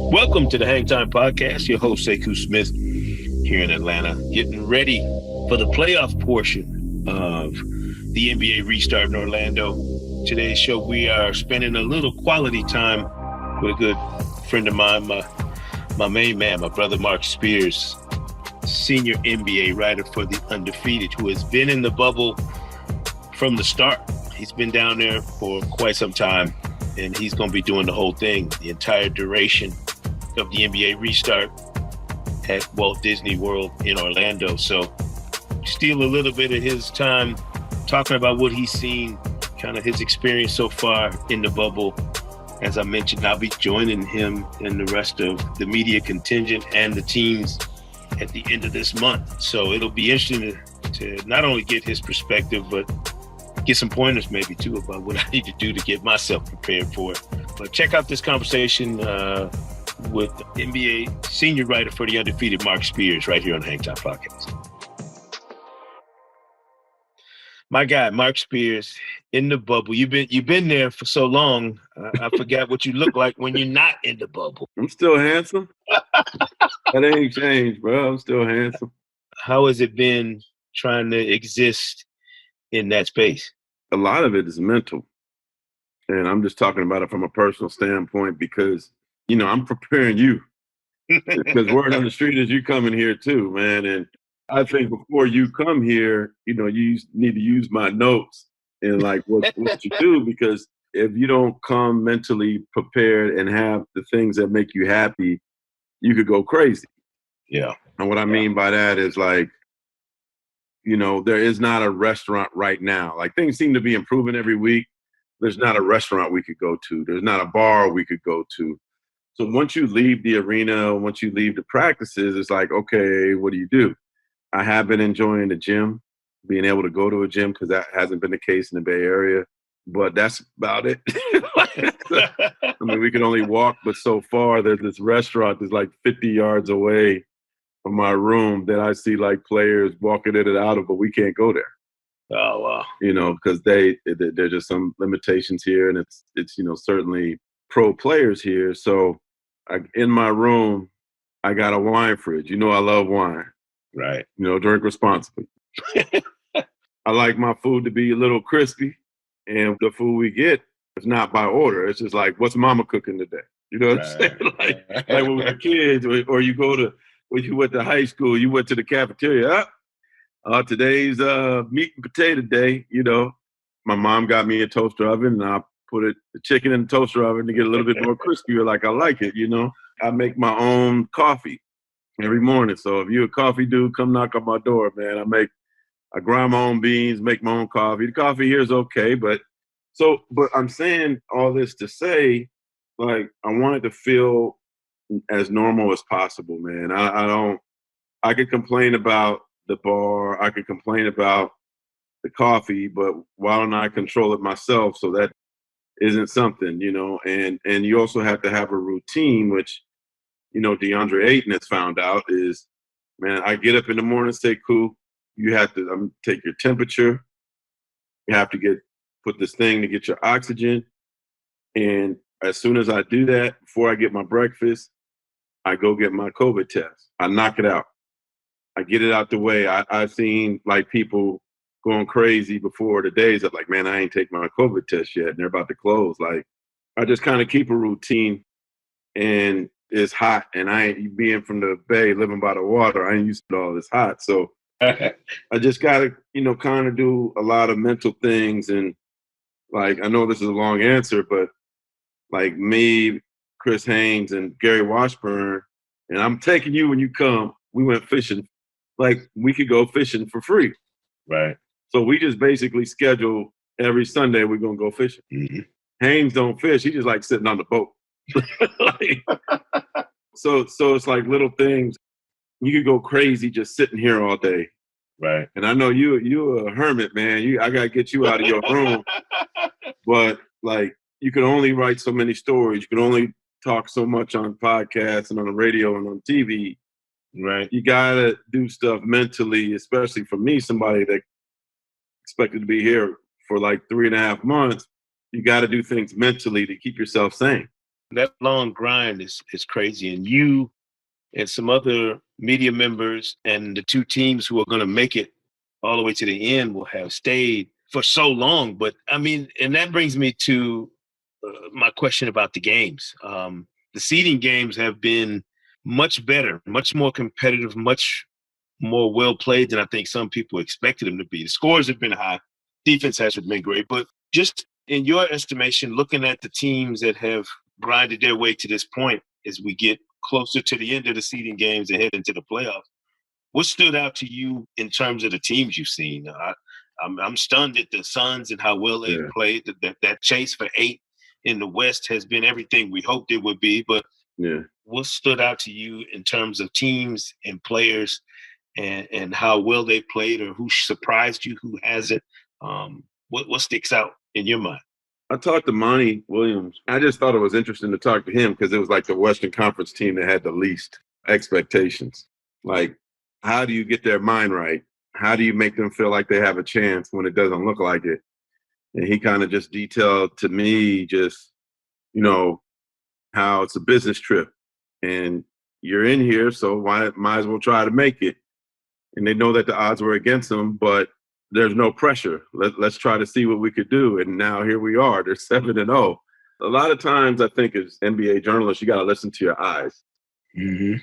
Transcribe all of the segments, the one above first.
Welcome to the Hang Time Podcast. Your host, Sekou Smith, here in Atlanta, getting ready for the playoff portion of the NBA restart in Orlando. Today's show, we are spending a little quality time with a good friend of mine, my main man, my brother Marc Spears, senior NBA writer for The Undefeated, who has been in the bubble from the start. He's been down there for quite some time, and he's going to be doing the whole thing, the entire duration of the NBA restart at Walt Disney World in Orlando. So steal a little bit of his time talking about what he's seen, kind of his experience so far in the bubble. As I mentioned, I'll be joining him and the rest of the media contingent and the teams at the end of this month. So it'll be interesting to not only get his perspective, but get some pointers maybe too about what I need to do to get myself prepared for it. But check out this conversation with NBA senior writer for The Undefeated, Marc Spears, right here on the Hang Time Podcast. My guy, Marc Spears, in the bubble. You've been there for so long. I forgot what you look like when you're not in the bubble. I'm still handsome. That ain't changed, bro. I'm still handsome. How has it been trying to exist in that space? A lot of it is mental. And I'm just talking about it from a personal standpoint because, I'm preparing you. Because word on the street is you coming here too, man. And I think before you come here, you need to use my notes and like what you do, because if you don't come mentally prepared and have the things that make you happy, you could go crazy. Yeah. And what I mean by that is like, there is not a restaurant right now. Like things seem to be improving every week. There's not a restaurant we could go to. There's not a bar we could go to. So once you leave the arena, once you leave the practices, it's like, okay, what do? I have been enjoying the gym, being able to go to a gym because that hasn't been the case in the Bay Area. But that's about it. I mean, we can only walk, but so far there's this restaurant that's like 50 yards away from my room that I see like players walking in and out of, but we can't go there. Oh, wow. Because there's just some limitations here, and it's certainly pro players here. So in my room, I got a wine fridge. I love wine. Right. Drink responsibly. I like my food to be a little crispy, and the food we get is not by order. It's just like, what's mama cooking today? You know what I'm saying? Like when we were kids, or you go to, when you went to high school, you went to the cafeteria. Today's meat and potato day. My mom got me a toaster oven, and I put the chicken in the toaster oven to get a little bit more crispier, like I like it. I make my own coffee every morning. So if you're a coffee dude, come knock on my door, man. I grind my own beans, make my own coffee. The coffee here is okay, but I'm saying all this to say, like, I want it to feel as normal as possible, man. I could complain about the bar, I could complain about the coffee, but why don't I control it myself? So that isn't something, and you also have to have a routine, which, DeAndre Ayton has found out is, man, I get up in the morning, say, cool, you have to take your temperature. You have to put this thing to get your oxygen. And as soon as I do that, before I get my breakfast, I go get my COVID test. I knock it out. I get it out the way. I've seen like people going crazy before the days of like, man, I ain't take my COVID test yet, and they're about to close. Like, I just kind of keep a routine, and it's hot, and I ain't, being from the Bay, living by the water, I ain't used to all this hot. So I just got to, kind of do a lot of mental things. And like, I know this is a long answer, but like me, Chris Haynes, and Gary Washburn, and I'm taking you when you come, we went fishing. Like, we could go fishing for free. Right. So we just basically schedule every Sunday we're going to go fishing. Mm-hmm. Haynes don't fish. He just like sitting on the boat. So it's like little things. You could go crazy just sitting here all day. Right. And I know you're a hermit, man. I got to get you out of your room. But like, you can only write so many stories. You can only talk so much on podcasts and on the radio and on TV. Right. You got to do stuff mentally, especially for me, somebody that expected to be here for like 3.5 months. you got to do things mentally to keep yourself sane. That long grind is crazy. And you and some other media members and the two teams who are going to make it all the way to the end will have stayed for so long. But I mean, and that brings me to my question about the games. The seeding games have been much better, much more competitive, much more well played than I think some people expected them to be. The scores have been high. Defense hasn't been great. But just in your estimation, looking at the teams that have grinded their way to this point as we get closer to the end of the seeding games and head into the playoffs, what stood out to you in terms of the teams you've seen? I'm stunned at the Suns and how well they've played. That chase for 8 in the West has been everything we hoped it would be. But what stood out to you in terms of teams and players and how well they played, or who surprised you, who hasn't? What sticks out in your mind? I talked to Monty Williams. I just thought it was interesting to talk to him because it was like the Western Conference team that had the least expectations. Like, how do you get their mind right? How do you make them feel like they have a chance when it doesn't look like it? And he kind of just detailed to me just, how it's a business trip and you're in here, so might as well try to make it. And they know that the odds were against them, but there's no pressure. Let's try to see what we could do. And now here we are. They're 7-0. A lot of times I think as NBA journalists, you got to listen to your eyes. Mm-hmm.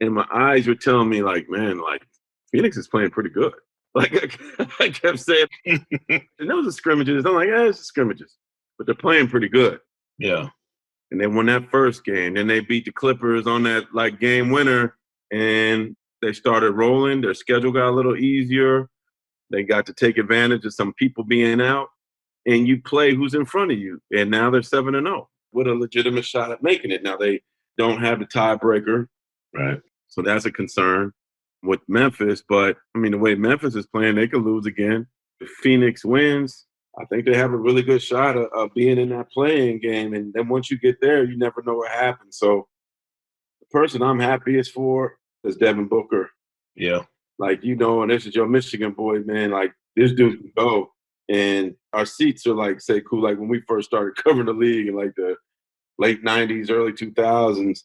And my eyes were telling me like, man, like Phoenix is playing pretty good. Like I kept saying, and those are scrimmages. I'm like, it's just scrimmages. But they're playing pretty good. Yeah. And they won that first game. Then they beat the Clippers on that like game winner. And they started rolling. Their schedule got a little easier. They got to take advantage of some people being out, and you play who's in front of you. And now they're 7-0 with a legitimate shot at making it. Now they don't have the tiebreaker, right? So that's a concern with Memphis. But I mean, the way Memphis is playing, they could lose again. If Phoenix wins, I think they have a really good shot of being in that playing game. And then once you get there, you never know what happens. So the person I'm happiest for is Devin Booker. Yeah. Like, and this is your Michigan boy, man. Like, this dude can go. And our seats are like, say, cool. Like, when we first started covering the league in like the late 90s, early 2000s,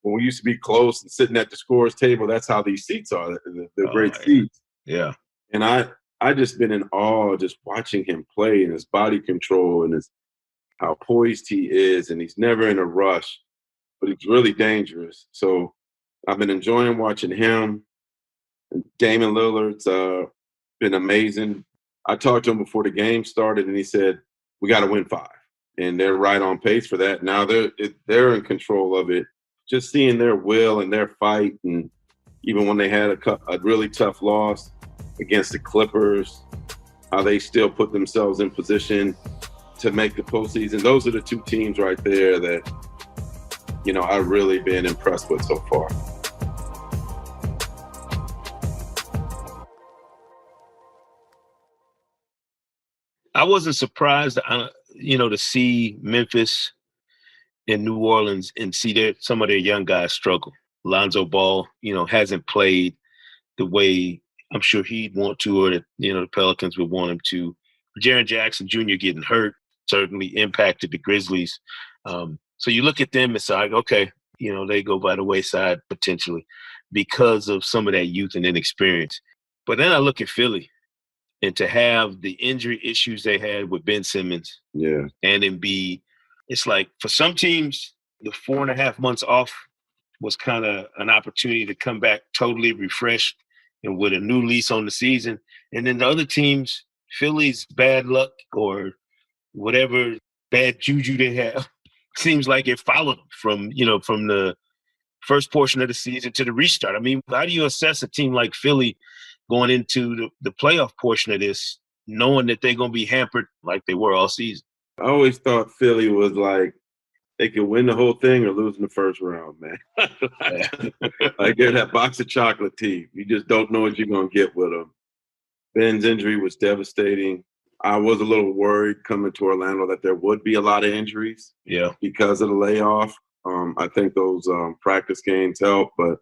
when we used to be close and sitting at the scorer's table, that's how these seats are. They're great seats. Yeah. And I just been in awe just watching him play and his body control and how poised he is. And he's never in a rush, but he's really dangerous. So I've been enjoying watching him. Damian Lillard's been amazing. I talked to him before the game started, and he said, we got to win 5. And they're right on pace for that. Now they're in control of it. Just seeing their will and their fight, and even when they had a really tough loss against the Clippers, how they still put themselves in position to make the postseason. Those are the two teams right there that, I've really been impressed with so far. I wasn't surprised, to see Memphis and New Orleans and see some of their young guys struggle. Lonzo Ball, hasn't played the way I'm sure he'd want to, or that, the Pelicans would want him to. Jaren Jackson Jr. getting hurt certainly impacted the Grizzlies. So you look at them, it's like, okay, they go by the wayside potentially because of some of that youth and inexperience. But then I look at Philly. And to have the injury issues they had with Ben Simmons and Embiid, it's like for some teams, the 4.5 months off was kind of an opportunity to come back totally refreshed and with a new lease on the season. And then the other teams, Philly's bad luck or whatever bad juju they have, seems like it followed them from the first portion of the season to the restart. I mean, how do you assess a team like Philly going into the playoff portion of this, knowing that they're going to be hampered like they were all season? I always thought Philly was like, they could win the whole thing or lose in the first round, man. Like they're that box of chocolate team. You just don't know what you're going to get with them. Ben's injury was devastating. I was a little worried coming to Orlando that there would be a lot of injuries because of the layoff. I think those practice games help, but,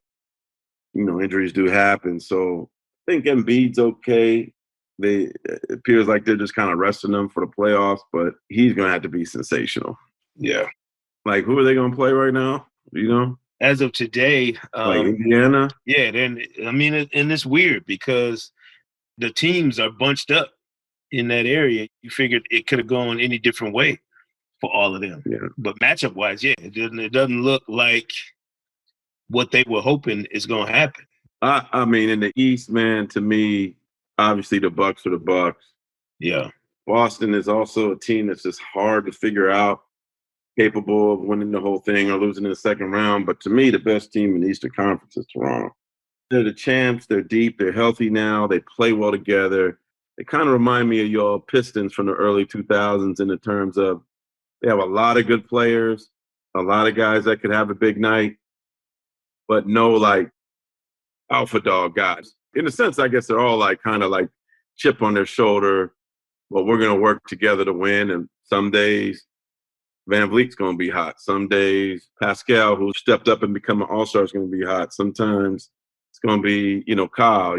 injuries do happen. So I think Embiid's okay. it appears like they're just kind of resting him for the playoffs, but he's going to have to be sensational. Yeah. Like, who are they going to play right now? Do you know? As of today, like Indiana? Yeah, then I mean, and it's weird because the teams are bunched up in that area. You figured it could have gone any different way for all of them. Yeah. But matchup wise, yeah, it doesn't look like what they were hoping is going to happen. I mean, in the East, man, to me, obviously the Bucks are the Bucks. Yeah. Boston is also a team that's just hard to figure out, capable of winning the whole thing or losing in the second round. But to me, the best team in the Eastern Conference is Toronto. They're the champs. They're deep. They're healthy now. They play well together. They kind of remind me of your Pistons from the early 2000s in the terms of they have a lot of good players, a lot of guys that could have a big night, but no like alpha dog guys. In a sense, I guess they're all like kind of like chip on their shoulder. Well, we're going to work together to win. And some days Van Vliet's going to be hot. Some days Pascal, who stepped up and become an all-star, is going to be hot. Sometimes it's going to be, Kyle,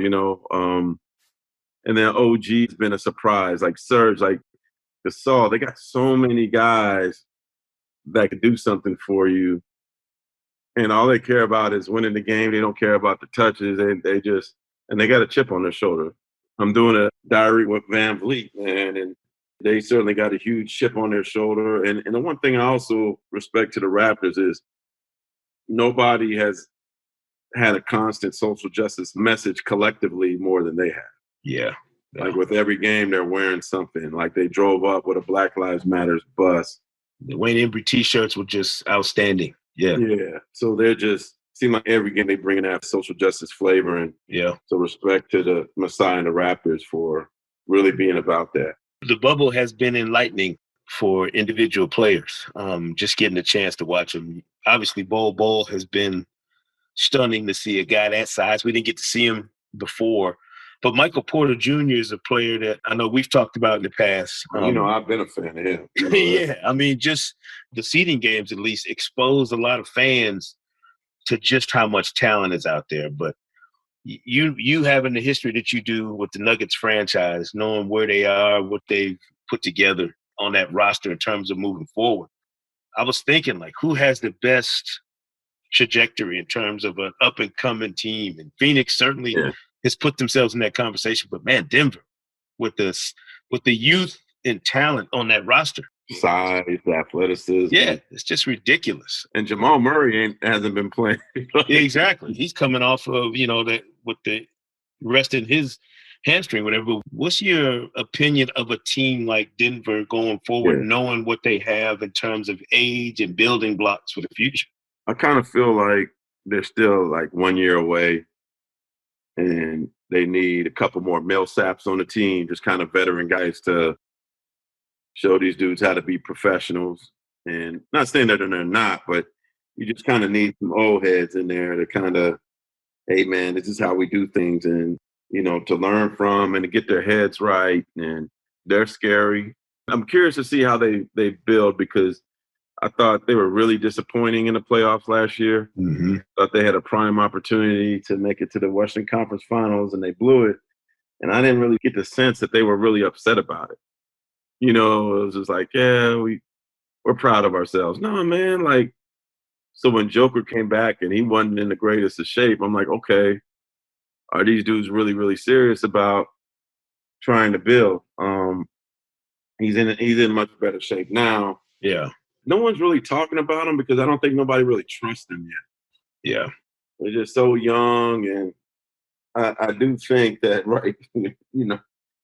and then OG's been a surprise. Like Serge, like Gasol, they got so many guys that could do something for you. And all they care about is winning the game. They don't care about the touches. And they got a chip on their shoulder. I'm doing a diary with Van Vliet, man, and they certainly got a huge chip on their shoulder. And the one thing I also respect to the Raptors is nobody has had a constant social justice message collectively more than they have. Yeah. Like with every game, they're wearing something. Like they drove up with a Black Lives Matters bus. The Wayne Embry T-shirts were just outstanding. Yeah. Yeah. So they're just seem like every game they bring in that social justice flavor. And yeah. So respect to the Messiah and the Raptors for really being about that. The bubble has been enlightening for individual players. Just getting a chance to watch them. Obviously, Bol has been stunning to see a guy that size. We didn't get to see him before. But Michael Porter Jr. is a player that I know we've talked about in the past. I've been a fan of him. Yeah, I mean, just the seeding games at least exposed a lot of fans to just how much talent is out there. But you having the history that you do with the Nuggets franchise, knowing where they are, what they've put together on that roster in terms of moving forward, I was thinking, like, who has the best trajectory in terms of an up-and-coming team? And Phoenix certainly has put themselves in that conversation. But, man, Denver, with the youth and talent on that roster. Size, athleticism. Yeah, it's just ridiculous. And Jamal Murray hasn't been playing. Exactly. He's coming off of, that with the rest in his hamstring, whatever. What's your opinion of a team like Denver going forward, knowing what they have in terms of age and building blocks for the future? I kind of feel like they're still like 1 year away and they need a couple more Millsaps on the team, just kind of veteran guys to show these dudes how to be professionals. And not saying that they're not, but you just kind of need some old heads in there to kind of, hey, man, this is how we do things. And, to learn from and to get their heads right. And they're scary. I'm curious to see how they build because I thought they were really disappointing in the playoffs last year. Mm-hmm. Thought they had a prime opportunity to make it to the Western Conference Finals, and they blew it. And I didn't really get the sense that they were really upset about it. It was just like, yeah, we're proud of ourselves. No, man, like, so when Joker came back and he wasn't in the greatest of shape, I'm like, okay, are these dudes really, really serious about trying to build? He's in much better shape now. Yeah. No one's really talking about him because I don't think nobody really trusts him yet. Yeah. They're just so young. And I do think that, right, you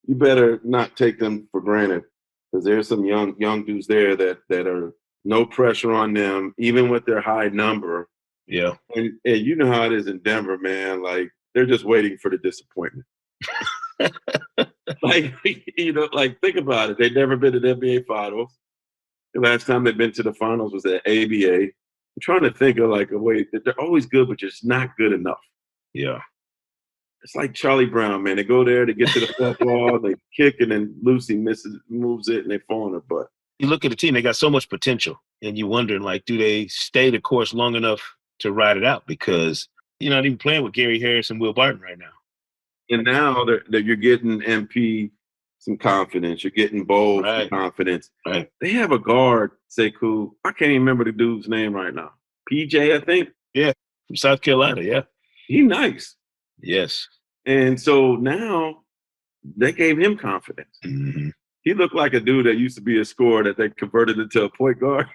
better not take them for granted because there's some young dudes there that are no pressure on them, even with their high number. Yeah. And you know how it is in Denver, man. Like, they're just waiting for the disappointment. Like, think about it. They've never been to the NBA Finals. The last time they've been to the finals was at ABA. I'm trying to think of like a way that they're always good, but just not good enough. Yeah. It's like Charlie Brown, man. They go there to get to the fourth wall, they kick, and then Lucy moves it, and they fall on her butt. You look at the team, they got so much potential, and you wondering, like, do they stay the course long enough to ride it out? Because you're not even playing with Gary Harris and Will Barton right now. And now that you're getting MP some confidence, you're getting Bo some confidence. Right. They have a guard, Sekou. I can't even remember the dude's name right now. PJ, I think. Yeah, from South Carolina. Yeah, he nice. Yes. And so now they gave him confidence. Mm-hmm. He looked like a dude that used to be a scorer that they converted into a point guard.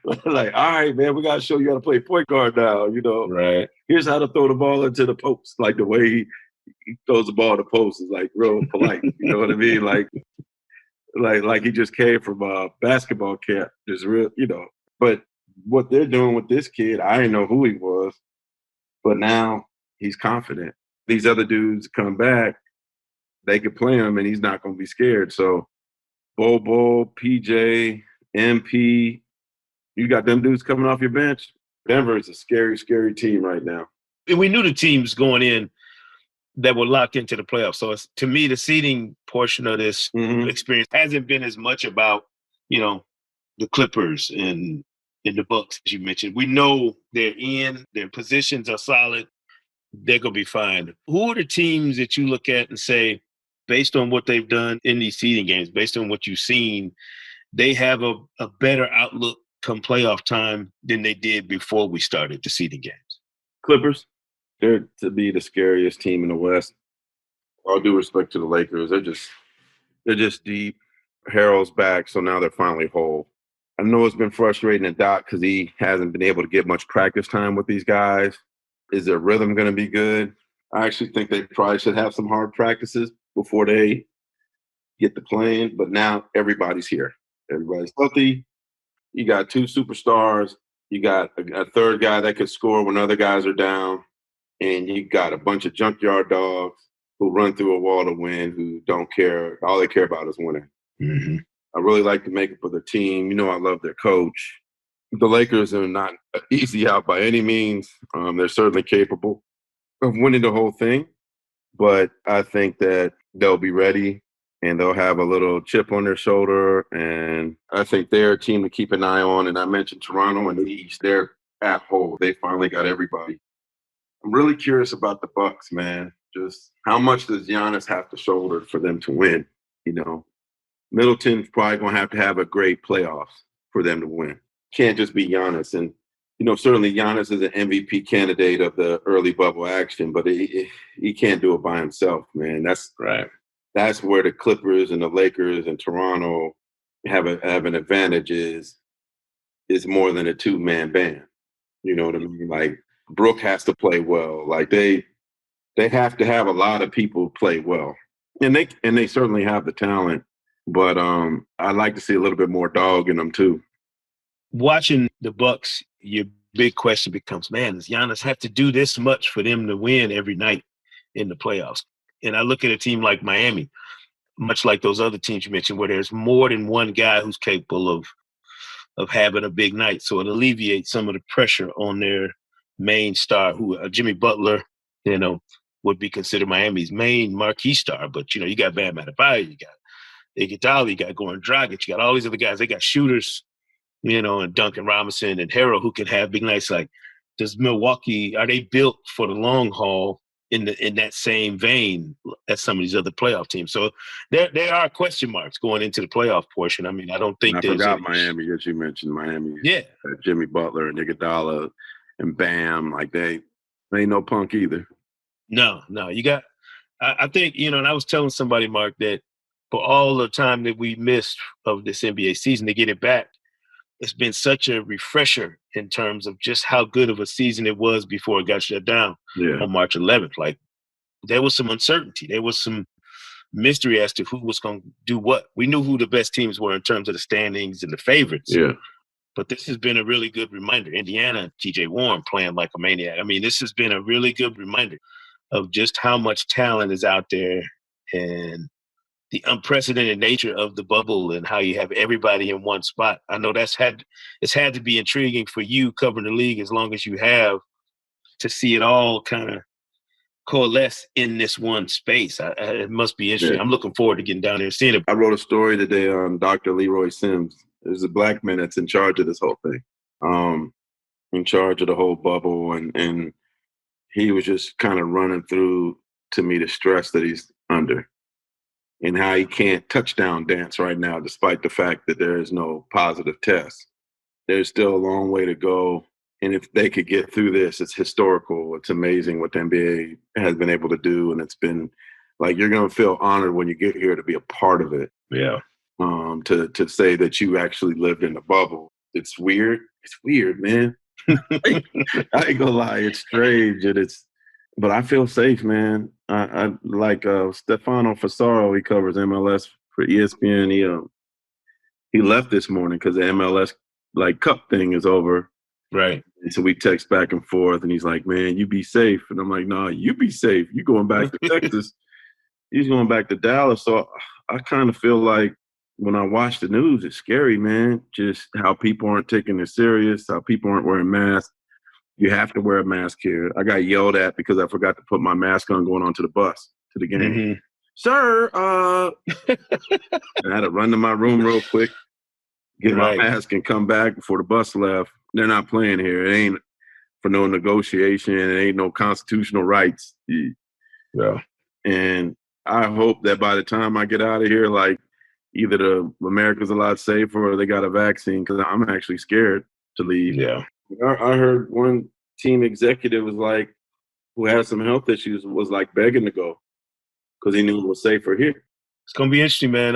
like, all right, man, we got to show you how to play point guard now. Right. Here's how to throw the ball into the post. Like the way he throws the ball to the post is like real polite. You know what I mean? Like he just came from a basketball camp. Just real, But what they're doing with this kid, I didn't know who he was, but now he's confident. These other dudes come back, they could play him, and he's not going to be scared. So, Bobo, PJ, MP, you got them dudes coming off your bench. Denver is a scary, scary team right now. And we knew the teams going in that were locked into the playoffs. So to me, the seeding portion of this experience hasn't been as much about, the Clippers and the Bucks, as you mentioned. We know they're in, their positions are solid. They're going to be fine. Who are the teams that you look at and say, based on what they've done in these seeding games, based on what you've seen, they have a better outlook come playoff time than they did before we started the seeding games? Clippers, they're to be the scariest team in the West. All due respect to the Lakers, they're just deep. Harrell's back, so now they're finally whole. I know it's been frustrating to Doc because he hasn't been able to get much practice time with these guys. Is their rhythm going to be good? I actually think they probably should have some hard practices before they get to playing, but now everybody's here. Everybody's healthy. You got two superstars. You got a third guy that could score when other guys are down. And you got a bunch of junkyard dogs who run through a wall to win, who don't care. All they care about is winning. Mm-hmm. I really like to make it for the team. I love their coach. The Lakers are not easy out by any means. They're certainly capable of winning the whole thing. But I think that they'll be ready and they'll have a little chip on their shoulder. And I think they're a team to keep an eye on. And I mentioned Toronto and the East. They're at home. They finally got everybody. I'm really curious about the Bucks, man. Just how much does Giannis have to shoulder for them to win? Middleton's probably going to have a great playoffs for them to win. Can't just be Giannis. And, certainly Giannis is an MVP candidate of the early bubble action, but he can't do it by himself, man. That's right. That's where the Clippers and the Lakers and Toronto have an advantage is more than a two-man band. You know what I mean? Like, Brooke has to play well. Like they have to have a lot of people play well, and they certainly have the talent. But I'd like to see a little bit more dog in them too. Watching the Bucks, your big question becomes, man, does Giannis have to do this much for them to win every night in the playoffs? And I look at a team like Miami, much like those other teams you mentioned, where there's more than one guy who's capable of having a big night. So it alleviates some of the pressure on their main star, who Jimmy Butler, would be considered Miami's main marquee star. But, you got Bam Adebayo, you got Iguodala, you got Goran Dragic, you got all these other guys. They got shooters, and Duncan Robinson and Harrell who can have big nights. Like, does Milwaukee, are they built for the long haul in that same vein as some of these other playoff teams? So there are question marks going into the playoff portion. I mean, I don't think I forgot Miami, as you mentioned. Miami, yeah, Jimmy Butler and Iguodala and Bam, like they ain't no punk either. No, you got. I think and I was telling somebody, Mark, that for all the time that we missed of this NBA season to get it back, it's been such a refresher in terms of just how good of a season it was before it got shut down on March 11th. Like, there was some uncertainty. There was some mystery as to who was going to do what. We knew who the best teams were in terms of the standings and the favorites. Yeah. But this has been a really good reminder. Indiana, TJ Warren playing like a maniac. I mean, this has been a really good reminder of just how much talent is out there and the unprecedented nature of the bubble and how you have everybody in one spot. I know it's had to be intriguing for you covering the league as long as you have, to see it all kind of coalesce in this one space. It must be interesting. Yeah. I'm looking forward to getting down there and seeing it. I wrote a story today on Dr. Leroy Sims. There's a black man that's in charge of this whole thing, in charge of the whole bubble. And he was just kind of running through to me the stress that he's under and how he can't touchdown dance right now, despite the fact that there is no positive test. There's still a long way to go. And if they could get through this, it's historical. It's amazing what the NBA has been able to do. And it's been like, you're going to feel honored when you get here to be a part of it. Yeah. To say that you actually lived in the bubble. It's weird. It's weird, man. I ain't gonna lie. It's strange. But I feel safe, man. I like Stefano Fasaro. He covers MLS for ESPN. He left this morning because the MLS cup thing is over. Right. And so we text back and forth, and he's like, "Man, you be safe." And I'm like, "Nah, you be safe. You going back to Texas? He's going back to Dallas." So I kind of feel like when I watch the news, it's scary, man. Just how people aren't taking it serious, how people aren't wearing masks. You have to wear a mask here. I got yelled at because I forgot to put my mask on going onto the bus to the game. Mm-hmm. Sir, I had to run to my room real quick, get my mask, and come back before the bus left. They're not playing here. It ain't for no negotiation. It ain't no constitutional rights. Yeah. And I hope that by the time I get out of here, either America's a lot safer or they got a vaccine, because I'm actually scared to leave. Yeah. I heard one team executive who had some health issues, was begging to go because he knew it was safer here. It's gonna be interesting, man.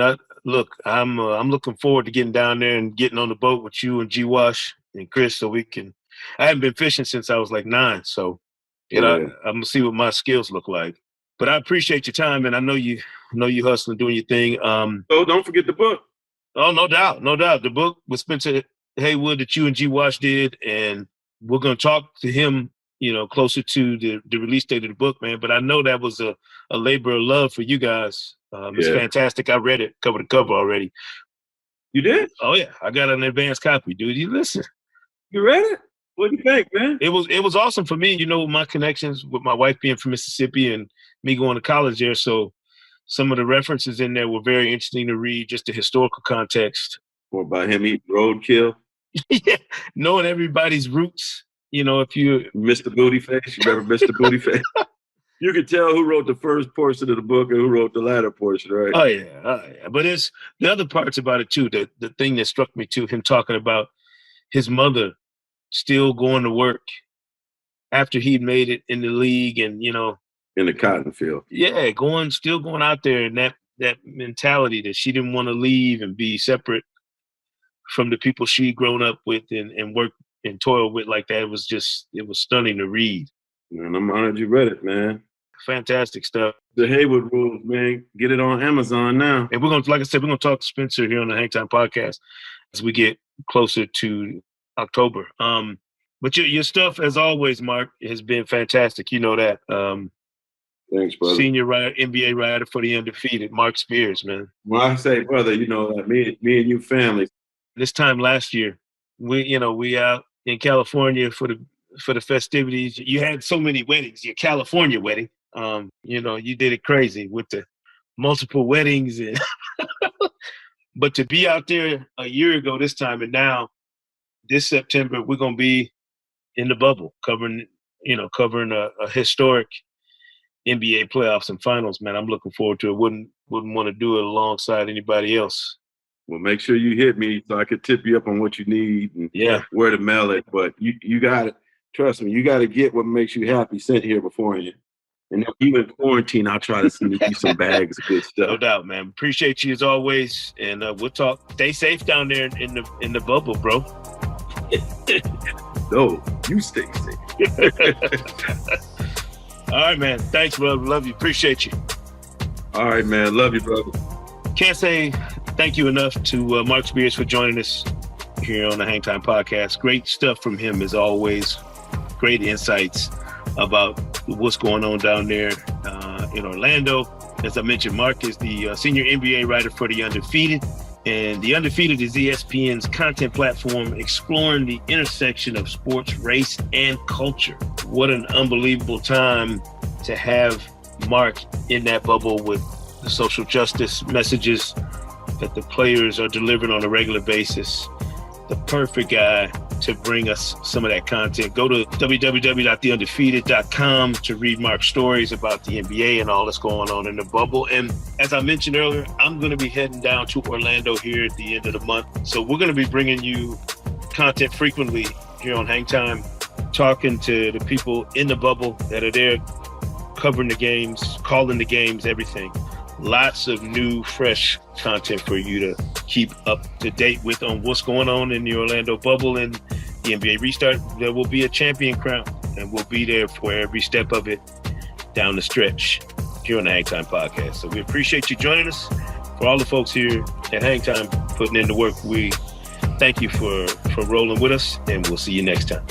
I'm looking forward to getting down there and getting on the boat with you and G Wash and Chris, so we can. I haven't been fishing since I was 9, so I'm gonna see what my skills look like. But I appreciate your time, and I know you hustling, doing your thing. So don't forget the book. Oh, no doubt. The book with Spencer Haywood that you and G Wash did, and we're gonna talk to him, closer to the release date of the book, man. But I know that was a labor of love for you guys. It's fantastic. I read it cover to cover already. You did? Oh yeah, I got an advanced copy, dude. You listen. You read it? What do you think, man? It was awesome for me. My connections with my wife being from Mississippi and me going to college there. So some of the references in there were very interesting to read, just the historical context. Or about him eating roadkill. Yeah, knowing everybody's roots. If you Mr. Booty Face, you remember Mr. Booty Face? You could tell who wrote the first portion of the book and who wrote the latter portion, right? Oh yeah. But it's the other parts about it too. The thing that struck me too, him talking about his mother still going to work after he'd made it in the league, and in the cotton field. Yeah, still going out there, and that mentality that she didn't want to leave and be separate from the people she'd grown up with and worked and toiled with like that. It was stunning to read. Man, I'm honored you read it, man. Fantastic stuff. The Haywood Rules, man. Get it on Amazon now. And like I said, we're gonna talk to Spencer here on the Hang Time Podcast as we get closer to October. But your stuff, as always, Marc, has been fantastic. You know that. Thanks, brother. Senior NBA writer for the Undefeated, Marc Spears, man. When I say brother, that me and you family. This time last year, we out in California for the festivities. You had so many weddings. Your California wedding, you did it crazy with the multiple weddings, and but to be out there a year ago this time, and now this September we're gonna be in the bubble covering a historic NBA playoffs and finals, man. I'm looking forward to it. Wouldn't want to do it alongside anybody else. Well, make sure you hit me so I could tip you up on what you need and where to mail it. But you got it. Trust me, you got to get what makes you happy sent here beforehand. And even quarantine, I'll try to send you some bags of good stuff. No doubt, man. Appreciate you as always. And we'll talk. Stay safe down there in the bubble, bro. No, you stay safe. All right, man. Thanks, brother. Love you. Appreciate you. All right, man. Love you, brother. Can't say thank you enough to Marc Spears for joining us here on the Hang Time Podcast. Great stuff from him as always. Great insights about what's going on down there in Orlando. As I mentioned, Marc is the senior NBA writer for The Undefeated. And The Undefeated is ESPN's content platform exploring the intersection of sports, race, and culture. What an unbelievable time to have Marc in that bubble with the social justice messages that the players are delivering on a regular basis. The perfect guy to bring us some of that content. Go to www.theundefeated.com to read Marc's stories about the NBA and all that's going on in the bubble. And as I mentioned earlier, I'm going to be heading down to Orlando here at the end of the month. So we're going to be bringing you content frequently here on Hang Time, talking to the people in the bubble that are there, covering the games, calling the games, everything. Lots of new, fresh content for you to keep up to date with on what's going on in the Orlando bubble and the NBA restart. There will be a champion crown, and we'll be there for every step of it down the stretch here on the Hang Time podcast. So we appreciate you joining us. For all the folks here at Hang Time putting in the work, we thank you for rolling with us, and we'll see you next time.